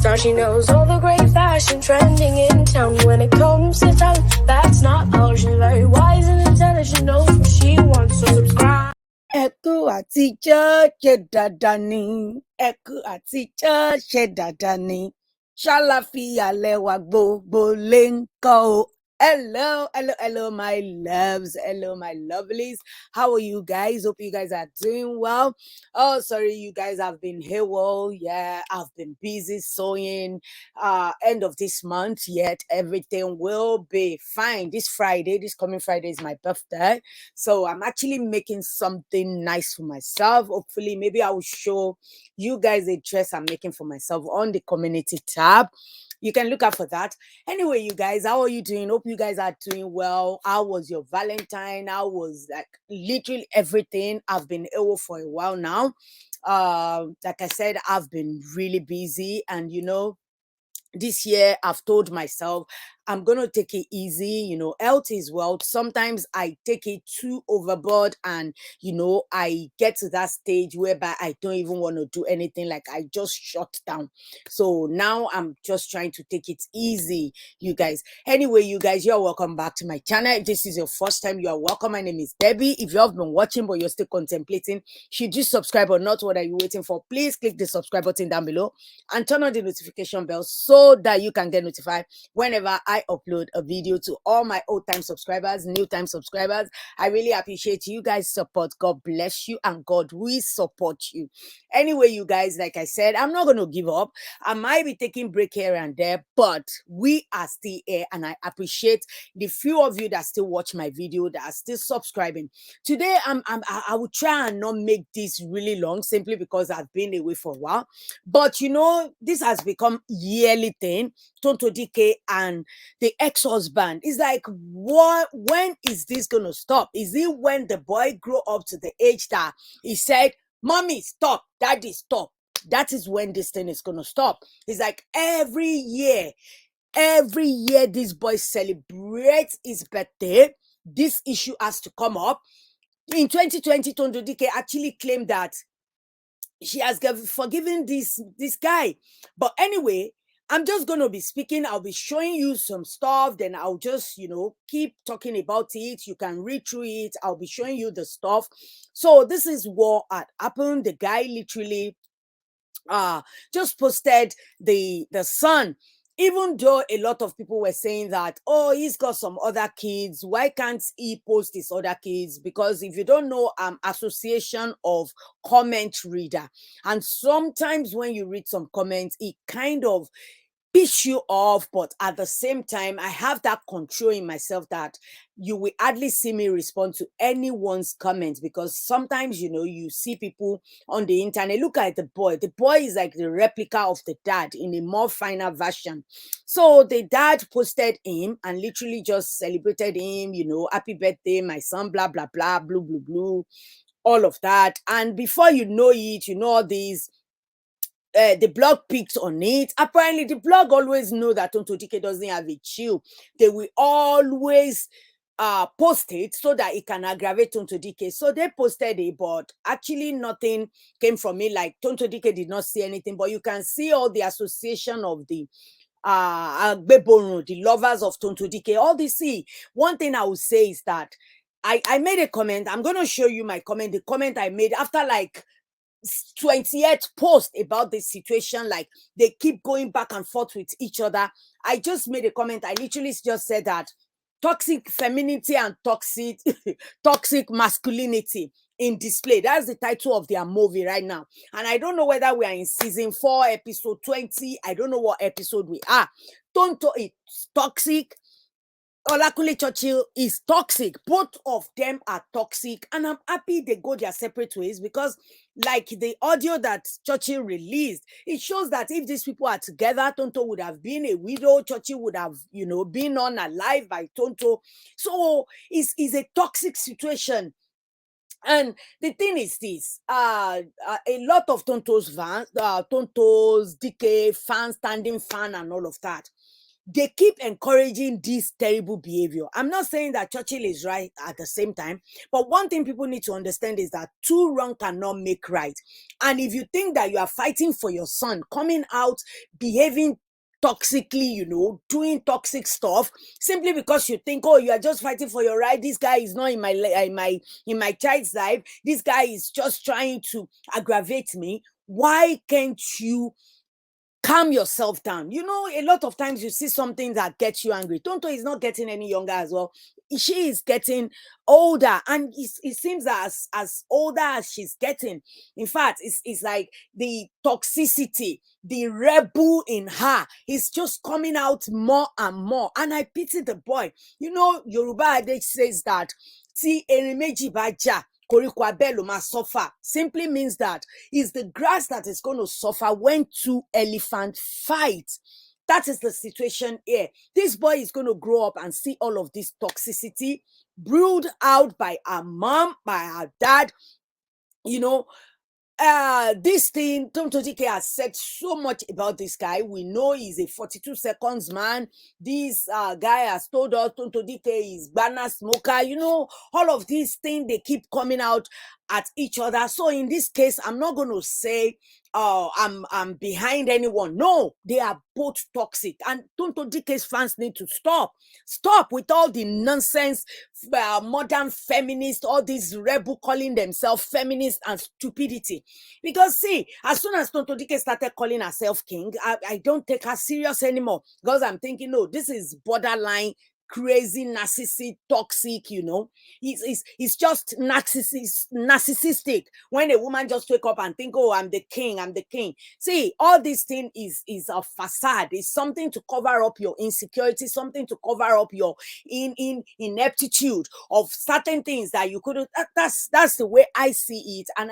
Now she knows all the great fashion trending in town. When it comes to talent, that's not all. She's very wise and intelligent, knows what she wants, so subscribe. Eku àtijọ́ ṣe dandan ni. Eku àtijọ́ ṣe dandan ni. Ṣàlàfíà lẹwà gbogbo lè ń kọ́ o. Hello, my loves. Hello, my lovelies. How are you guys? Hope you guys are doing well. Oh, sorry, you guys have been AWOL. Yeah, I've been busy sewing. End of this month, yet everything will be fine. This coming Friday is my birthday. So I'm actually making something nice for myself. Hopefully, maybe I will show you guys a dress I'm making for myself on the community tab. You can look out for that. Anyway, you guys, how are you doing? Hope you guys are doing well. How was your Valentine? How was like literally everything? I've been ill for a while now. Like I said, I've been really busy, and this year I've told myself I'm gonna take it easy. Health is wealth. Sometimes I take it too overboard, and I get to that stage whereby I don't even want to do anything. Like I just shut down. So now I'm just trying to take it easy, you guys. Anyway, you guys, you're welcome back to my channel. If this is your first time, you are welcome. My name is Debbie. If you have been watching but you're still contemplating, should you subscribe or not? What are you waiting for? Please click the subscribe button down below and turn on the notification bell so that you can get notified whenever I upload a video. To all my old-time subscribers, new-time subscribers, I really appreciate you guys' support. God bless you, and God will support you. Anyway, you guys, like I said, I'm not going to give up. I might be taking break here and there, but we are still here, and I appreciate the few of you that still watch my video, that are still subscribing. Today, I will try and not make this really long, simply because I've been away for a while. But this has become yearly thing. Tonto, Dikeh, and the ex-husband. It's like, when is this gonna stop? Is it when the boy grow up to the age that he said, "Mommy, stop, Daddy, stop"? That is when this thing is gonna stop. It's like every year this boy celebrates his birthday, this issue has to come up. In 2020, Tonto Dikeh actually claimed that she has forgiven this guy. But anyway, I'm just going to be speaking. I'll be showing you some stuff. Then I'll just, keep talking about it. You can read through it. I'll be showing you the stuff. So this is what had happened. The guy literally just posted the son. Even though a lot of people were saying that, oh, he's got some other kids, why can't he post his other kids? Because if you don't know, I'm Association of Comment Reader. And sometimes when you read some comments, it kind of piss you off, but at the same time, I have that control in myself that you will hardly see me respond to anyone's comments, because sometimes you see people on the internet. Look at the boy is like the replica of the dad in a more finer version. So the dad posted him and literally just celebrated him, happy birthday my son, blah blah blah, blue blue blue, all of that. And before you know it, all these the blog picked on it. Apparently, the blog always know that Tonto Dikeh doesn't have a chill. They will always post it so that it can aggravate Tonto Dikeh. So they posted it, but actually nothing came from it. Like Tonto Dikeh did not see anything, but you can see all the association of the the lovers of Tonto Dikeh. All this. See, one thing I would say is that I made a comment. I'm going to show you my comment. The comment I made after like 20th post about this situation. Like they keep going back and forth with each other. I just made a comment. I literally just said that toxic femininity and toxic masculinity in display. That's the title of their movie right now. And I don't know whether we are in season 4, episode 20. I don't know what episode we are. Tonto is toxic. Olakunle Churchill is toxic. Both of them are toxic, and I'm happy they go their separate ways, because like the audio that Churchill released, it shows that if these people are together, Tonto would have been a widow. Churchill would have, been unalive by Tonto. So it's a toxic situation. And the thing is this, a lot of Tonto's fans, Tonto's Dikeh fans, standing fan and all of that, they keep encouraging this terrible behavior. I'm not saying that Churchill is right at the same time, but one thing people need to understand is that two wrong cannot make right. And if you think that you are fighting for your son, coming out, behaving toxically, doing toxic stuff simply because you think, oh, you are just fighting for your right, this guy is not in my child's life, this guy is just trying to aggravate me, why can't you calm yourself down? A lot of times you see something that gets you angry. Tonto is not getting any younger as well. She is getting older, and it seems as older as she's getting. In fact, it's like the toxicity, the rebel in her is just coming out more and more. And I pity the boy. Yoruba adage says that, "Tí erin méjì bá jà, koríko abẹ́ ló máa suffer," simply means that it's the grass that is going to suffer when two elephants fight. That is the situation here. This boy is going to grow up and see all of this toxicity brewed out by her mom, by her dad. This thing, Tonto Dikeh has said so much about this guy. We know he's a 42 seconds man. This guy has told us Tonto Dikeh is banner smoker. All of these things, they keep coming out at each other. So in this case, I'm not going to say I'm behind anyone. No, they are both toxic, and Tonto Dikeh's fans need to stop with all the nonsense, modern feminists, all these rebel calling themselves feminists, and stupidity. Because see, as soon as Tonto Dikeh started calling herself king, I don't take her serious anymore, because I'm thinking, no, this is borderline crazy, narcissistic, toxic. It's just narcissistic when a woman just wake up and think, oh, I'm the king. See, all this thing is a facade. It's something to cover up your insecurity, something to cover up your ineptitude of certain things that you couldn't. That's the way I see it, and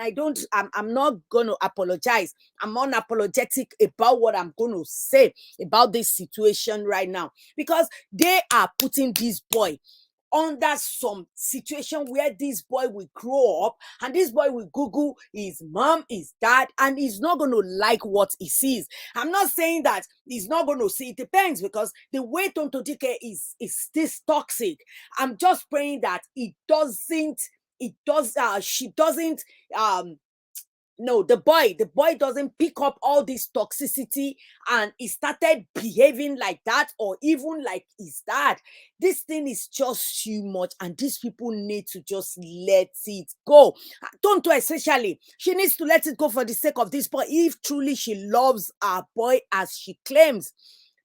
I'm not gonna apologize. I'm unapologetic about what I'm gonna say about this situation right now, because they are putting this boy under some situation where this boy will grow up, and this boy will Google his mom, his dad, and he's not going to like what he sees. I'm not saying that he's not going to see. It depends, because the way Tonto Dikeh is this toxic. I'm just praying that she doesn't no, the boy doesn't pick up all this toxicity and he started behaving like that, or even like his dad. This thing is just too much, and these people need to just let it go. Tonto especially, she needs to let it go for the sake of this boy. If truly she loves her boy as she claims,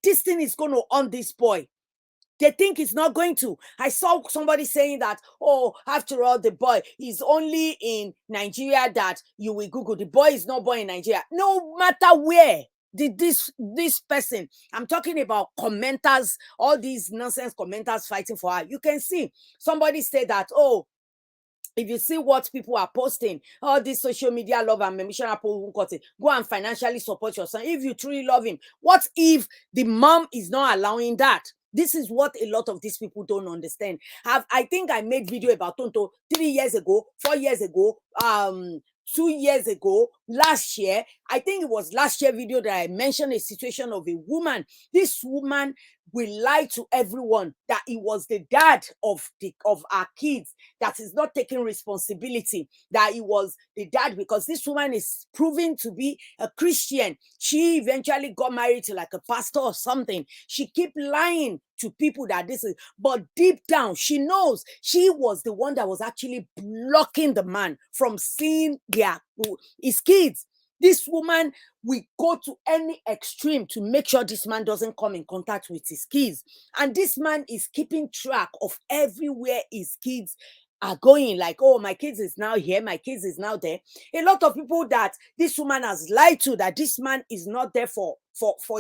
this thing is going to on this boy. They think it's not going to. I saw somebody saying that, oh, after all, the boy is only in Nigeria that you will Google. The boy is not born in Nigeria. No matter where did this person, I'm talking about commenters, all these nonsense commenters fighting for her. You can see somebody say that, oh, if you see what people are posting, all this social media love and missionary go and financially support your son if you truly love him. What if the mom is not allowing that? This is what a lot of these people don't understand. I think I made video about Tonto 3 years ago, 4 years ago, 2 years ago, last year. I think it was last year video that I mentioned a situation of a woman. This woman will lie to everyone that it was the dad of our kids that is not taking responsibility, that it was the dad, because this woman is proven to be a Christian. She eventually got married to like a pastor or something. She keep lying to people that this is, but deep down she knows she was the one that was actually blocking the man from seeing his kids. This woman will go to any extreme to make sure this man doesn't come in contact with his kids. And this man is keeping track of everywhere his kids are going. Like, oh, my kids is now here, my kids is now there. A lot of people that this woman has lied to, that this man is not there for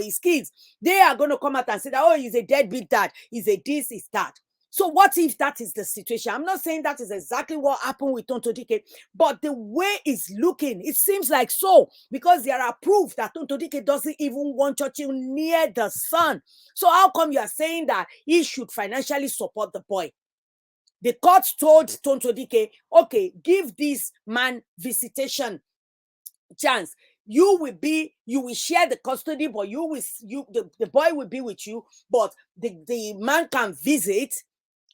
his kids, they are going to come out and say that, oh, he's a deadbeat dad, he's a this, he's that. So what if that is the situation? I'm not saying that is exactly what happened with Tonto Dikeh, but the way it's looking, it seems like so, because there are proof that Tonto Dikeh doesn't even want Churchill near the son. So how come you are saying that he should financially support the boy? The court told Tonto Dikeh, okay, give this man visitation chance. you will share the custody, but the boy will be with you, but the man can visit,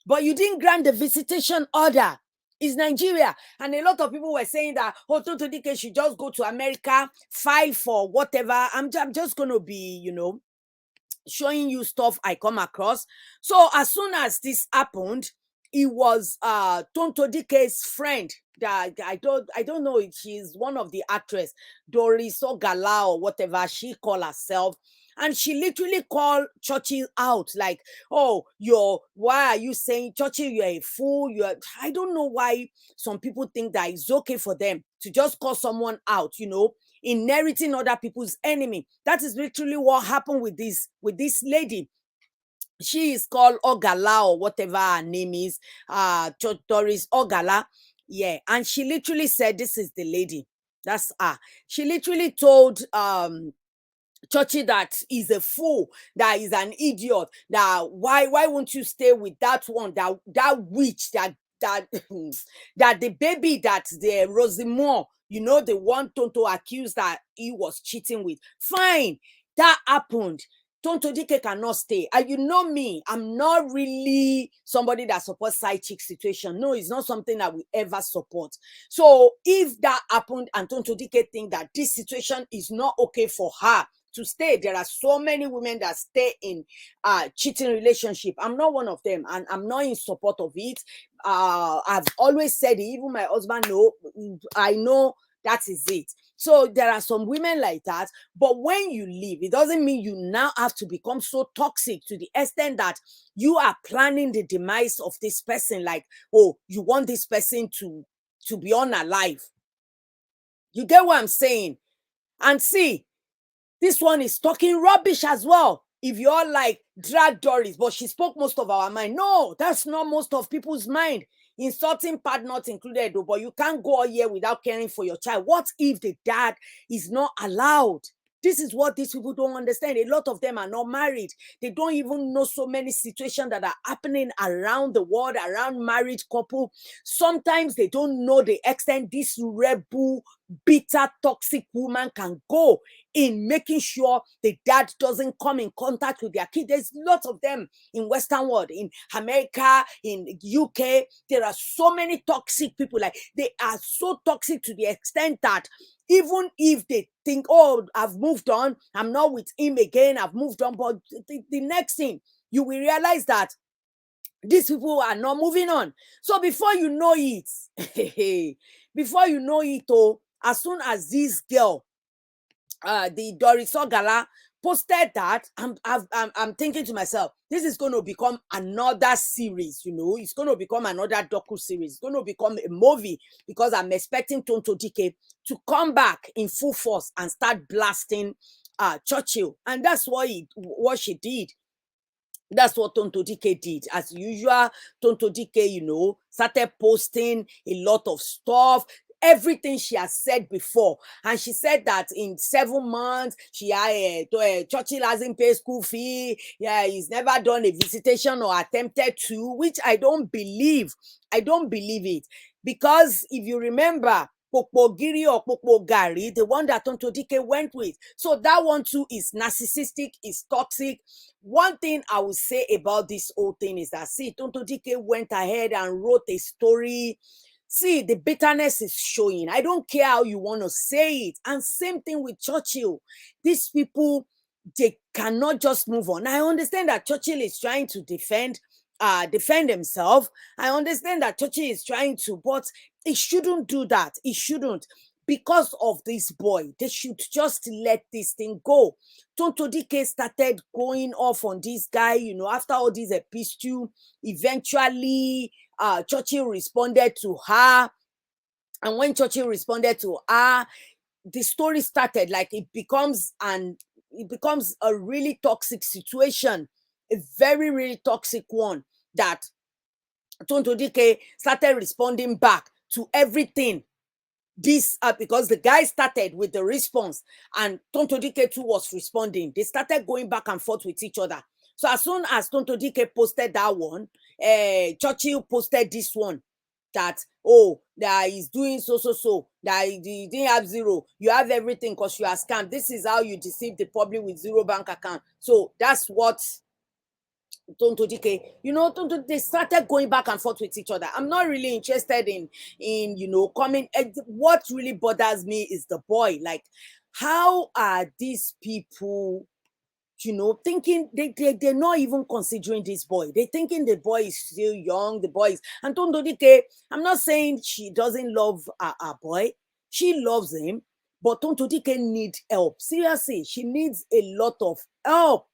but you didn't grant the visitation order. It's Nigeria. And a lot of people were saying that, oh, Tonto Dikeh should just go to America, file for whatever. I'm just going to be, showing you stuff I come across. So as soon as this happened, it was Tonto Dikeh's friend that I don't know if she's one of the actress, Doris Ogala or whatever she call herself. And she literally called Churchill out, like, oh, why are you saying, Churchill, you're a fool? I don't know why some people think that it's okay for them to just call someone out, inheriting other people's enemy. That is literally what happened with this lady. She is called Ogala or whatever her name is, Doris Ogala. Yeah, and she literally said, this is the lady. That's her. She literally told Churchill that he's a fool, that he's an idiot, that why won't you stay with that one, that witch, that that the baby that the Rosimore, the one Tonto accused that he was cheating with. Fine, that happened. Tonto Dikeh cannot stay. And you know me, I'm not really somebody that supports side chick situation. No, it's not something that we ever support. So if that happened and Tonto Dikeh think that this situation is not okay for her to stay, there are so many women that stay in cheating relationship. I'm not one of them, and I'm not in support of it. I've always said it, even my husband know, I know that is it. So there are some women like that, but when you leave, it doesn't mean you now have to become so toxic to the extent that you are planning the demise of this person. Like, oh, you want this person to be unalive. You get what I'm saying? And see, this one is talking rubbish as well. If you're like, drag Doris, but she spoke most of our mind. No, that's not most of people's mind. Insulting part not included, though, but you can't go all year without caring for your child. What if the dad is not allowed? This is what these people don't understand. A lot of them are not married. They don't even know so many situations that are happening around the world, around married couple. Sometimes they don't know the extent this rebel, bitter, toxic woman can go in making sure the dad doesn't come in contact with their kid. There's lots of them in Western world, in America, in UK. There are so many toxic people. Like, they are so toxic to the extent that even if they think, oh, I've moved on, I'm not with him again, I've moved on, but the next thing, you will realize that these people are not moving on. So before you know it, oh, as soon as this girl, the Doris Ogala, posted that, I'm thinking to myself, this is going to become another series. It's going to become another docu series. It's going to become a movie, because I'm expecting Tonto Dikeh to come back in full force and start blasting Churchill. And that's what she did. That's what Tonto Dikeh did. As usual, Tonto Dikeh, started posting a lot of stuff, everything she has said before. And she said that in 7 months, Churchill hasn't paid school fee. Yeah, he's never done a visitation or attempted to, which I don't believe. I don't believe it. Because if you remember, Pokpogiri or Pokpogari, the one that Tonto Dikeh went with. So that one too is narcissistic, is toxic. One thing I will say about this whole thing is that, see, Tonto Dikeh went ahead and wrote a story. See, the bitterness is showing. I don't care how you want to say it. And same thing with Churchill. These people, they cannot just move on. I understand that Churchill is trying to defend himself. I understand that Churchill is trying to, but he shouldn't do that. He shouldn't. Because of this boy, they should just let this thing go. Tonto Dikeh started going off on this guy, after all these epistles. Eventually, Churchill responded to her. And when Churchill responded to her, the story started. Like, it becomes a really toxic situation, a very, really toxic one, that Tonto Dikeh started responding back to everything. This because the guy started with the response, and Tonto Dikeh too was responding. They started going back and forth with each other. So as soon as Tonto Dikeh posted that one, Churchill posted this one. that, oh, that is doing so, that you didn't have zero, you have everything because you are scammed. This is how you deceive the public with zero bank account. So that's what Tonto Dikeh, Tonto, they started going back and forth with each other. I'm not really interested in coming. What really bothers me is the boy. Like, how are these people, thinking they're not even considering this boy. They're thinking the boy is still young, the boy is, and Tonto Dikeh, I'm not saying she doesn't love our boy. She loves him, but Tonto Dikeh needs help. Seriously, she needs a lot of help.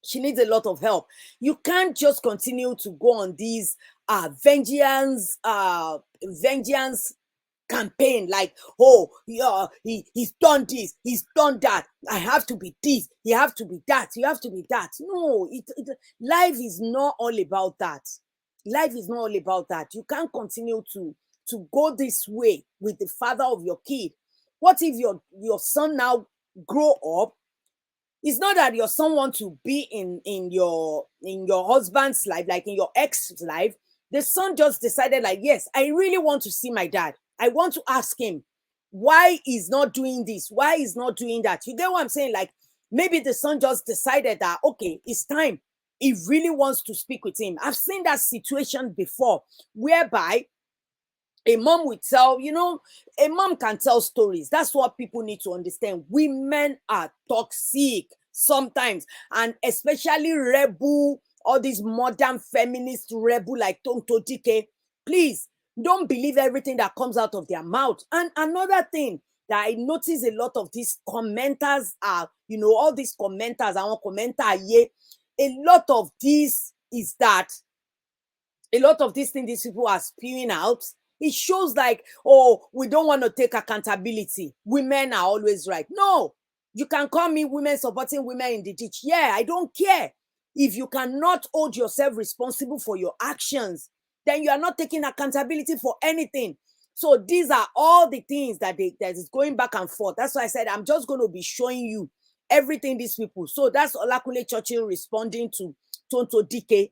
She needs a lot of help. You can't just continue to go on these vengeance campaign, like, oh yeah, he's done this, he's done that, I have to be this, you have to be that, you have to be that. No, life is not all about that. Life is not all about that. You can't continue to go this way with the father of your kid. What if your son now grow up? It's not that your son wants to be in your husband's life, like in your ex's life. The son just decided, like, yes, I really want to see my dad. I want to ask him why he's not doing this, why he's not doing that. You get what I'm saying? Like, maybe the son just decided that, okay, it's time. He really wants to speak with him. I've seen that situation before, whereby a mom would tell, a mom can tell stories. That's what people need to understand. Women are toxic sometimes, and especially rebel, all these modern feminist rebel like Tonto Dikeh. Please don't believe everything that comes out of their mouth. And another thing that I notice, a lot of these commenters are, all these commenters, I want commenter, yeah, a lot of this is that a lot of these things these people are spewing out, it shows like, oh, we don't want to take accountability. Women are always right. No, you can call me women supporting women in the ditch. Yeah, I don't care. If you cannot hold yourself responsible for your actions, then you are not taking accountability for anything. So these are all the things that is going back and forth. That's why I said I'm just going to be showing you everything these people. So that's Olakunle Churchill responding to Tonto Dikeh.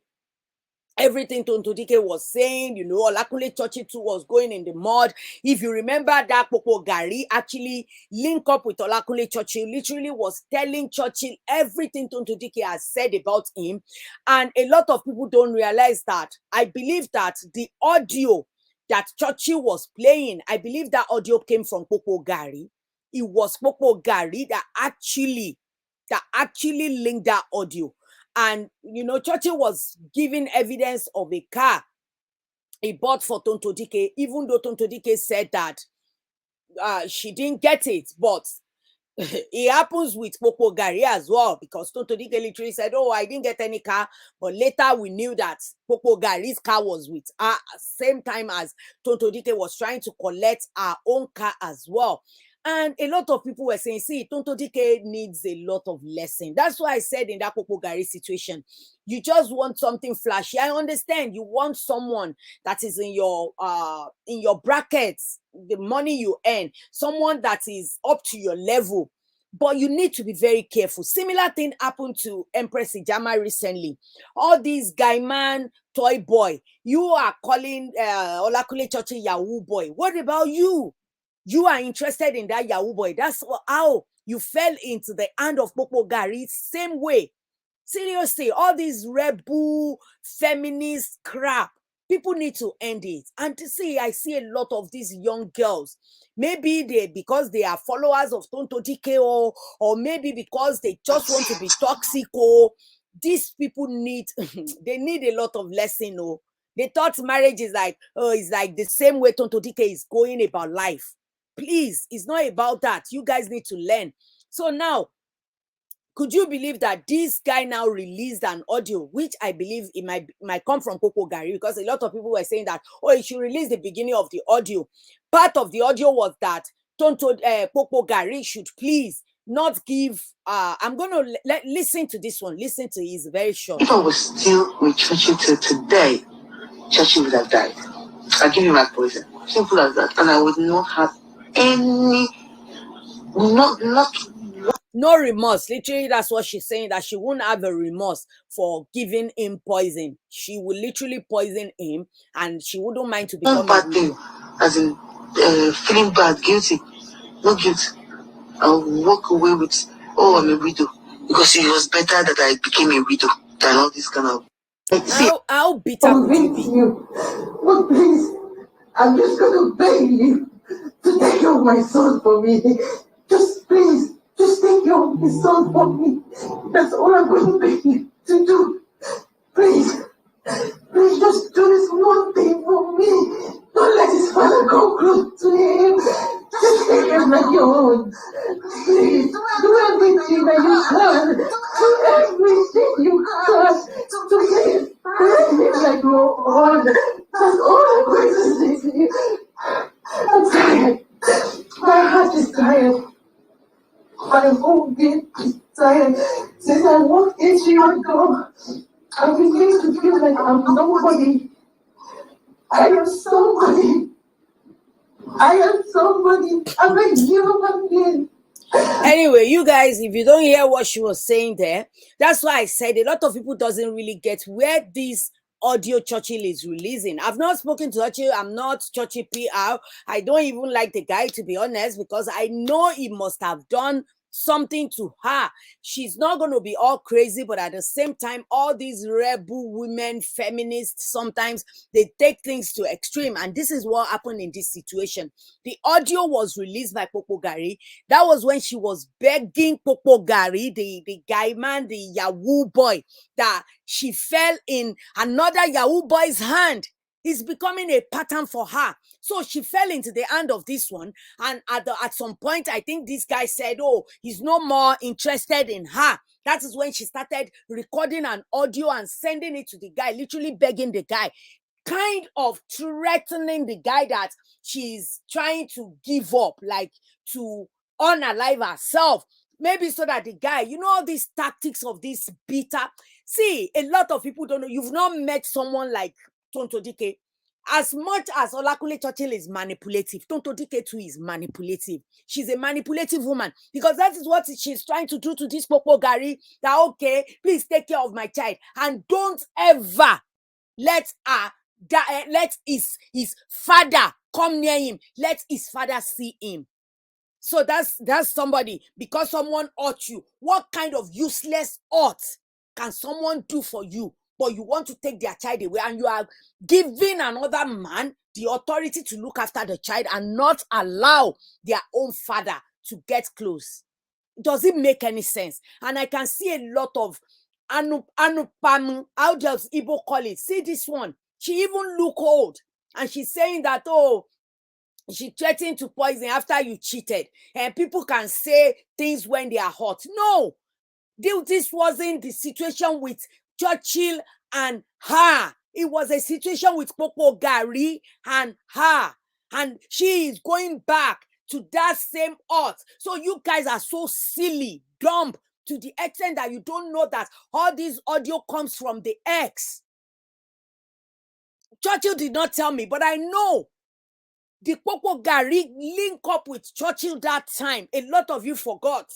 Everything Tonto Dikeh was saying, Olakunle Churchill too was going in the mud. If you remember, that Popo Gari actually linked up with Olakunle Churchill, literally was telling Churchill everything Tonto Dikeh has said about him. And a lot of people don't realize that. I believe that the audio that Churchill was playing, I believe that audio came from Popo Gari. It was Popo Gari that actually linked that audio. And, Churchill was giving evidence of a car he bought for Tonto Dikeh, even though Tonto Dikeh said that she didn't get it. But it happens with Popo Gari as well, because Tonto Dikeh literally said, oh, I didn't get any car. But later we knew that Popo Gari's car was with her, same time as Tonto Dikeh was trying to collect her own car as well. And a lot of people were saying, see, Tonto Dikeh needs a lot of lesson. That's why I said in that Popo Gari situation, you just want something flashy. I understand you want someone that is in your brackets, the money you earn, someone that is up to your level. But you need to be very careful. Similar thing happened to Empress Ijama recently. All these guy man, toy boy, you are calling Olakunle Churchill Yahoo boy. What about you? You are interested in that Yahoo boy. That's how you fell into the hand of Popo Gari. Same way. Seriously, all these rebel feminist crap, people need to end it. And to see, I see a lot of these young girls. Maybe because they are followers of Tonto Dikeh, or maybe because they just want to be toxic. These people need they need a lot of lesson. They thought marriage is like, it's like the same way Tonto Dikeh is going about life. Please, it's not about that. You guys need to learn. So now, could you believe that this guy now released an audio, which I believe it might come from Popo Gari, because a lot of people were saying that, oh, he should release the beginning of the audio. Part of the audio was that Popo Gari should please not give. I'm going to listen to this one. Listen to it. It's very short. If I was still with Churchill till today, Churchill would have died. I give him my poison. Simple as that. And I would not have any, not No remorse. Literally, that's what she's saying, that she wouldn't have a remorse for giving him poison. She would literally poison him, and she wouldn't mind to become bad thing, as in feeling bad, guilty, no guilt. I'll walk away with, oh, I'm a widow, because it was better that I became a widow than all this kind of. How bitter could you be? But please, I'm just gonna beg you to take care of my son for me. Just please, just take care of my son for me. That's all I'm gonna beg you to do. Please, please just do this one thing for me. Don't let his father come close to him. Just take him like your own. Please, do everything that you can. Do everything you can to please let him like your own. That's all I'm going to say to you. I'm tired. My heart is tired. My whole being is tired. Since I walked into your door, I begin to feel like I'm nobody. I am somebody. I am somebody. I'm a human being. Anyway, you guys, if you don't hear what she was saying there, that's why I said a lot of people doesn't really get where this audio Churchill is releasing. I've not spoken to Churchill. I'm not Churchill PR. I don't even like the guy, to be honest, because I know he must have done something to her. She's not going to be all crazy, but at the same time, all these rebel women, feminists, sometimes they take things to extreme. And this is what happened in this situation. The audio was released by Popo Gari. That was when she was begging Popo Gari, the guy man, the Yahoo boy, that she fell in another Yahoo boy's hand. It's becoming a pattern for her. So she fell into the hand of this one. And at some point, I think this guy said, oh, he's no more interested in her. That is when she started recording an audio and sending it to the guy, literally begging the guy, kind of threatening the guy that she's trying to give up, like to unalive herself. Maybe so that the guy, you know, all these tactics of this bitter. See, a lot of people don't know. You've not met someone like Tonto Dikeh. As much as Olakunle Churchill is manipulative, Tonto Dikeh too is manipulative. She's a manipulative woman, because that is what she's trying to do to this Popo Gari. That, okay, please take care of my child, and don't ever let her let his father come near him. Let his father see him. So that's somebody, because someone hurt you. What kind of useless hurt can someone do for you? But you want to take their child away, and you are giving another man the authority to look after the child and not allow their own father to get close. Does it make any sense? And I can see a lot of anupam, how does Igbo call it? See this one. She even look old, and she's saying that, oh, she threatened to poison after you cheated. And people can say things when they are hot. No, this wasn't the situation with Churchill and her. It was a situation with Popo Gari and her. And she is going back to that same earth. So you guys are so silly, dumb, to the extent that you don't know that all this audio comes from the ex. Churchill did not tell me, but I know the Popo Gari link up with Churchill that time. A lot of you forgot.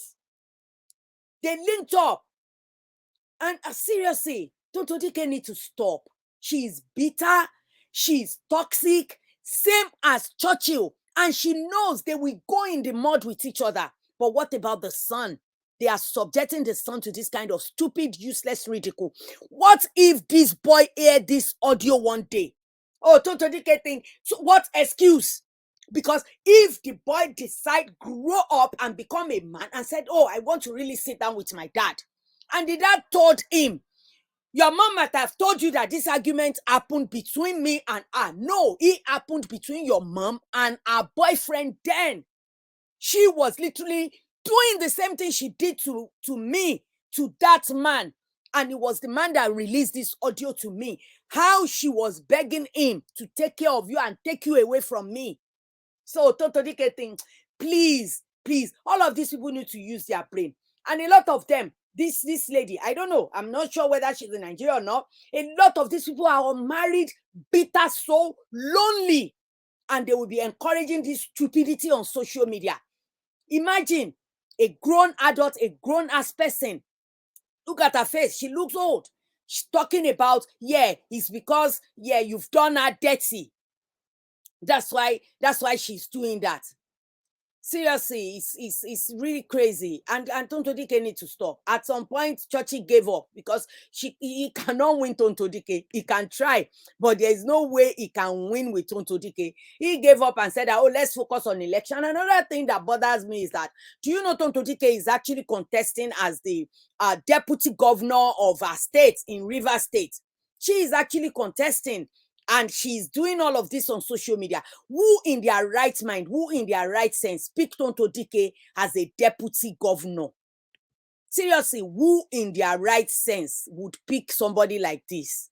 They linked up. And seriously, Tonto Dikeh need to stop. She's bitter. She's toxic. Same as Churchill. And she knows they will go in the mud with each other. But what about the son? They are subjecting the son to this kind of stupid, useless ridicule. What if this boy aired this audio one day? Oh, Tonto Dikeh think, so what excuse? Because if the boy decide, grow up and become a man and said, oh, I want to really sit down with my dad. And the dad told him, your mom might have told you that this argument happened between me and her. No, it happened between your mom and her boyfriend then. She was literally doing the same thing she did to me, to that man. And it was the man that released this audio to me. How she was begging him to take care of you and take you away from me. So Tonto Dikeh think, please, all of these people need to use their brain. And a lot of them, this lady, I don't know, I'm not sure whether she's in Nigeria or not. A lot of these people are unmarried, bitter, so lonely, and they will be encouraging this stupidity on social media. Imagine a grown adult, a grown-ass person. Look at her face. She looks old. She's talking about, yeah, it's because, yeah, you've done her dirty. That's why she's doing that. Seriously, it's really crazy. And Tonto Dikeh need to stop. At some point, Churchill gave up because he cannot win Tonto Dikeh. He can try, but there is no way he can win with Tonto Dikeh. He gave up and said, oh, let's focus on election. Another thing that bothers me is that, do you know Tonto Dikeh is actually contesting as the deputy governor of our state in Rivers State? She is actually contesting. And she's doing all of this on social media. Who in their right mind, who in their right sense, pick Tonto Dikeh as a deputy governor? Seriously, who in their right sense would pick somebody like this?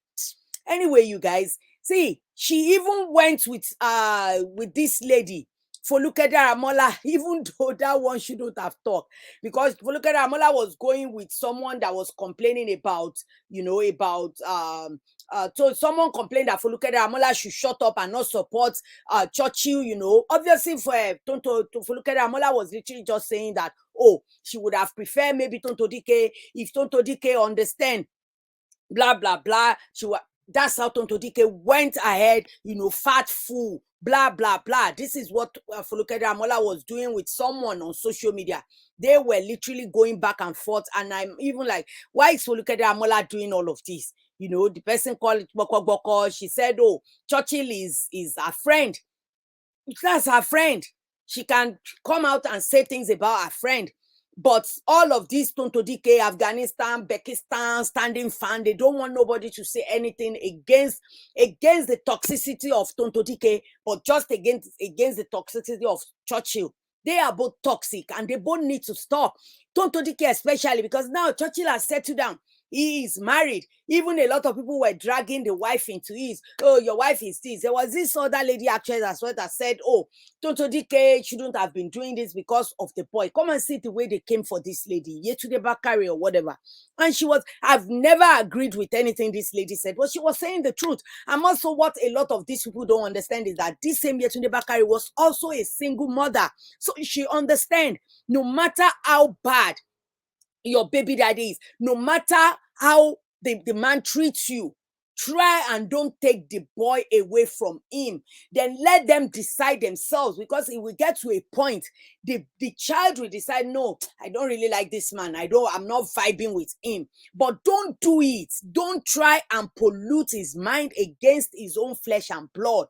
Anyway, you guys, see, she even went with this lady, Folukede Amola, even though that one shouldn't have talked, because Folukede Amola was going with someone that was complaining about, so someone complained that Folukede Amola should shut up and not support Churchill, Obviously, for Folukede Amola was literally just saying that, oh, she would have preferred maybe Tonto Dikeh, if Tonto Dikeh understand, blah, blah, blah. That's how Tonto Dikeh went ahead, fat fool, blah, blah, blah. This is what Folukede Amola was doing with someone on social media. They were literally going back and forth. And I'm even like, why is Folukede Amola doing all of this? The person called it Boko Boko. She said, oh, Churchill is her friend. That's her friend. She can come out and say things about her friend. But all of these Tonto Dikeh, Afghanistan, Pakistan, standing fan, they don't want nobody to say anything against the toxicity of Tonto Dikeh, but just against the toxicity of Churchill. They are both toxic and they both need to stop. Tonto Dikeh especially, because now Churchill has settled down. He is married. Even a lot of people were dragging the wife into it. Oh, your wife is this. There was this other lady actress as well that said, oh, Tonto Dikeh shouldn't have been doing this because of the boy. Come and see the way they came for this lady, Yetunde Bakare or whatever. And I've never agreed with anything this lady said, but she was saying the truth. And also what a lot of these people don't understand is that this same Yetunde Bakare was also a single mother. So she understands, no matter how bad your baby daddy is, no matter how the man treats you, try and don't take the boy away from him. Then let them decide themselves, because it will get to a point, the child will decide, no, I don't really like this man. I'm not vibing with him. But don't do it. Don't try and pollute his mind against his own flesh and blood.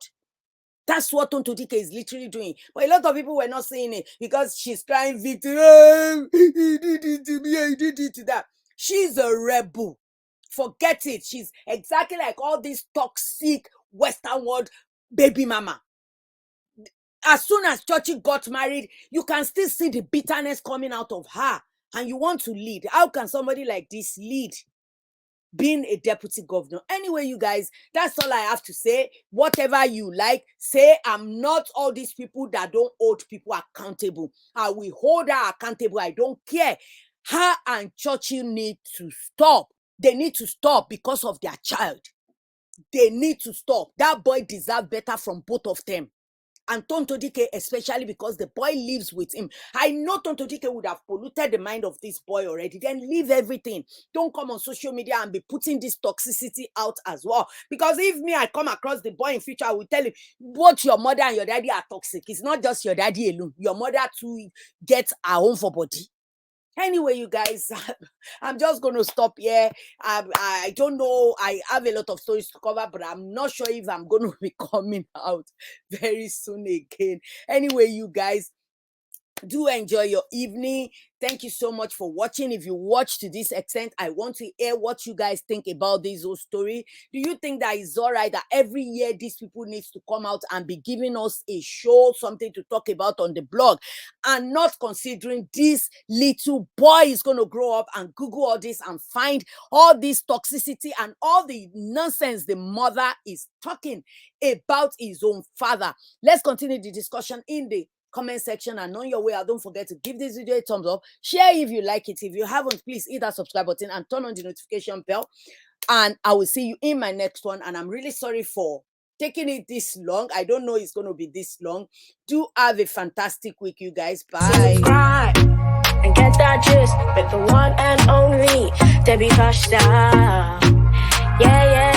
That's what Tonto Dikeh is literally doing. But a lot of people were not saying it because she's crying victim. He did it to me, he did it to that. She's a rebel. Forget it. She's exactly like all these toxic Western world baby mama. As soon as Churchill got married, you can still see the bitterness coming out of her. And you want to lead. How can somebody like this lead? Being a deputy governor. Anyway, you guys, that's all I have to say. Whatever you like, say. I'm not all these people that don't hold people accountable. I will hold her accountable. I don't care. Her and Churchill need to stop. They need to stop because of their child. They need to stop. That boy deserves better from both of them. And Tonto Dikeh, especially because the boy lives with him. I know Tonto Dikeh would have polluted the mind of this boy already. Then leave everything. Don't come on social media and be putting this toxicity out as well. Because if I come across the boy in future, I will tell him, both your mother and your daddy are toxic. It's not just your daddy alone. Your mother too gets her own for body. Anyway, you guys, I'm just going to stop here. I don't know. I have a lot of stories to cover, but I'm not sure if I'm going to be coming out very soon again. Anyway, you guys, do enjoy your evening. Thank you so much for watching. If you watch to this extent, I want to hear what you guys think about this whole story. Do you think that it's all right that every year these people need to come out and be giving us a show, something to talk about on the blog, and not considering this little boy is going to grow up and Google all this and find all this toxicity and all the nonsense the mother is talking about his own father? Let's continue the discussion in the comment section, and on your way out, don't forget to give this video a thumbs up, share if you like it. If you haven't, please hit that subscribe button and turn on the notification bell, and I will see you in my next one. And I'm really sorry for taking it this long. I don't know it's going to be this long. Do have a fantastic week, you guys. Bye. and get that gist with the one and only DEBBIEFASHSTYLE. Yeah, yeah.